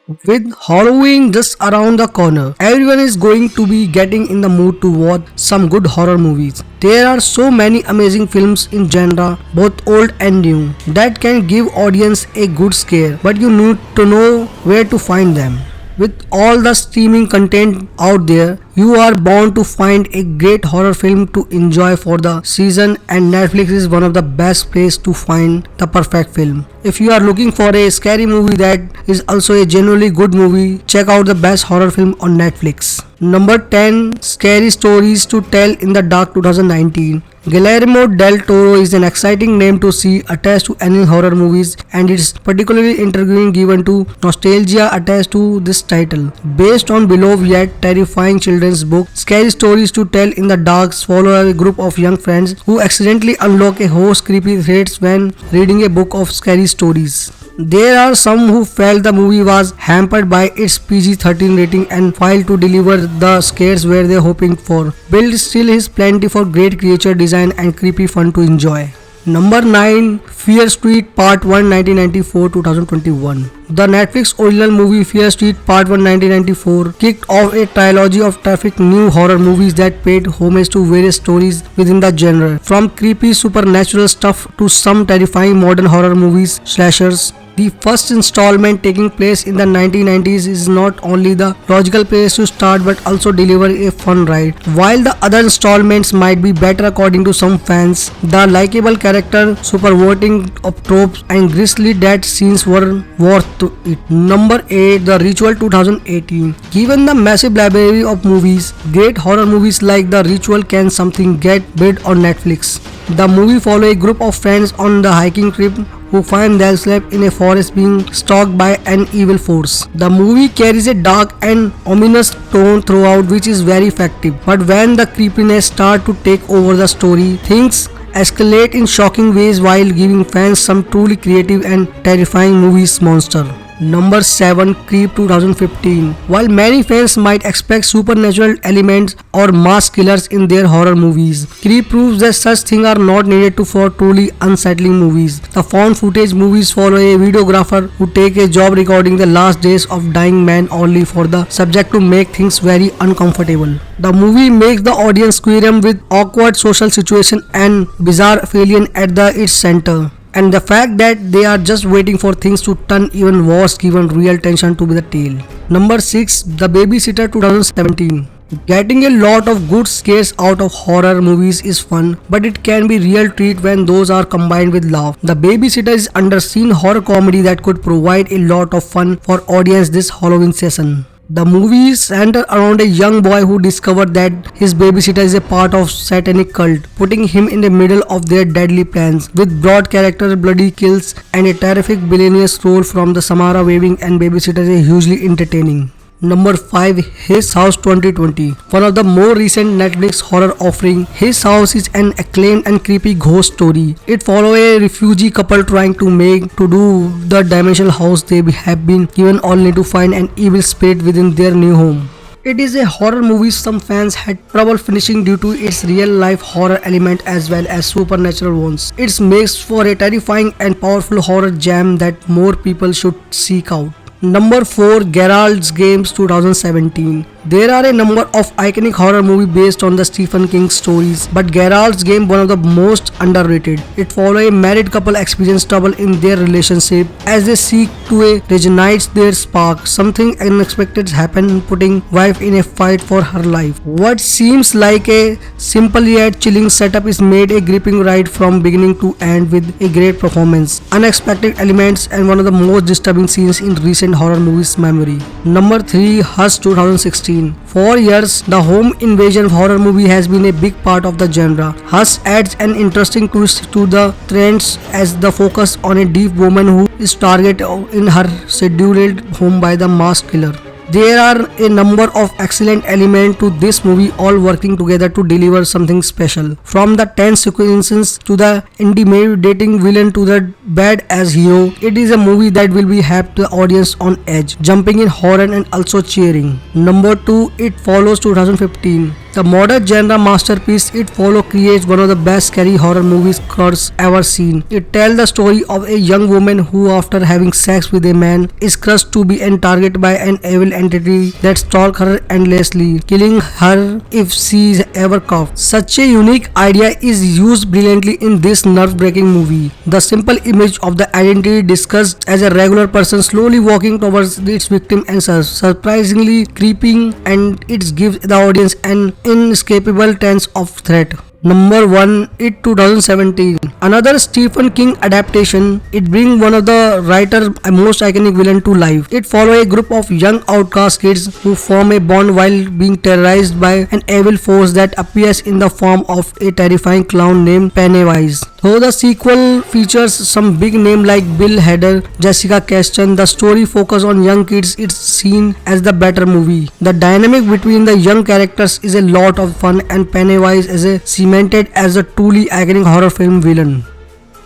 With Halloween just around the corner, everyone is going to be getting in the mood to watch some good horror movies. There are so many amazing films in genre, both old and new, that can give audience a good scare, but you need to know where to find them. With all the streaming content out there, you are bound to find a great horror film to enjoy for the season, and Netflix is one of the best places to find the perfect film. If you are looking for a scary movie that is also a genuinely good movie, check out the best horror film on Netflix. Number 10, Scary Stories to Tell in the Dark 2019. Guillermo del Toro is an exciting name to see attached to any horror movies, and it's particularly intriguing given to nostalgia attached to this title. Based on beloved yet terrifying children's book, Scary Stories to Tell in the Dark follow a group of young friends who accidentally unlock a host creepy threats when reading a book of scary stories. There are some who felt the movie was hampered by its PG-13 rating and failed to deliver the scares where they hoping for. Bill still has plenty for great creature design and creepy fun to enjoy. Number 9, Fear Street Part 1 1994-2021. The Netflix original movie Fear Street Part 1 1994 kicked off a trilogy of terrific new horror movies that paid homage to various stories within the genre. From creepy supernatural stuff to some terrifying modern horror movies, slashers. The first installment, taking place in the 1990s, is not only the logical place to start but also deliver a fun ride. While the other installments might be better according to some fans, the likable character, subverting of tropes and grisly death scenes were worth it. Number 8, The Ritual 2018. Given the massive library of movies, great horror movies like The Ritual can something get bid on Netflix. The movie follows a group of friends on the hiking trip who find themselves in a forest being stalked by an evil force. The movie carries a dark and ominous tone throughout, which is very effective. But when the creepiness starts to take over the story, things escalate in shocking ways while giving fans some truly creative and terrifying movies monster. Number 7, Creep 2015. While many fans might expect supernatural elements or mass killers in their horror movies, Creep proves that such things are not needed for truly unsettling movies. The found footage movies follow a videographer who takes a job recording the last days of dying man only for the subject to make things very uncomfortable. The movie makes the audience squirm with awkward social situation and bizarre alien at its center. And the fact that they are just waiting for things to turn even worse given real tension to the tale. Number 6, The Babysitter 2017. Getting a lot of good scares out of horror movies is fun, but it can be real treat when those are combined with love. The Babysitter is underseen horror comedy that could provide a lot of fun for audience this Halloween season. The movie centers around a young boy who discovers that his babysitter is a part of satanic cult, putting him in the middle of their deadly plans. With broad character, bloody kills, and a terrific villainous role from the Samara Weaving and babysitter is hugely entertaining. Number 5, His House 2020. One of the more recent Netflix horror offering, His House is an acclaimed and creepy ghost story. It follows a refugee couple trying to do the dimensional house they have been given only to find an evil spirit within their new home. It is a horror movie some fans had trouble finishing due to its real-life horror element as well as supernatural ones. It makes for a terrifying and powerful horror gem that more people should seek out. Number 4, Gerald's Games 2017. There are a number of iconic horror movies based on the Stephen King stories, but Gerald's Game one of the most underrated. It follows a married couple experience trouble in their relationship as they seek to reignite their spark. Something unexpected happens, putting wife in a fight for her life. What seems like a simple yet chilling setup is made a gripping ride from beginning to end with a great performance, unexpected elements, and one of the most disturbing scenes in recent horror movies memory. Number 3, Hush 2016. For years, the home invasion horror movie has been a big part of the genre. Hush adds an interesting twist to the trends as the focus on a deaf woman who is targeted in her scheduled home by the mass killer. There are a number of excellent elements to this movie, all working together to deliver something special. From the tense sequences to the intimidating villain to the badass hero, it is a movie that will be have the audience on edge, jumping in horror and also cheering. Number 2, It Follows 2015. The modern genre masterpiece it follow creates one of the best scary horror movies critics ever seen. It tells the story of a young woman who, after having sex with a man, is crushed to be targeted by an evil entity that stalks her endlessly, killing her if she is ever caught. Such a unique idea is used brilliantly in this nerve-breaking movie. The simple image of the identity discussed as a regular person slowly walking towards its victim and surprisingly creeping, and it gives the audience an inescapable sense of threat. Number 1, It 2017. Another Stephen King adaptation. It brings one of the writer's most iconic villain to life. It follows a group of young outcast kids who form a bond while being terrorized by an evil force that appears in the form of a terrifying clown named Pennywise. Though the sequel features some big names like Bill Hader, Jessica Chastain, the story focuses on young kids. It's seen as the better movie. The dynamic between the young characters is a lot of fun, and Pennywise is cemented as a truly iconic horror film villain.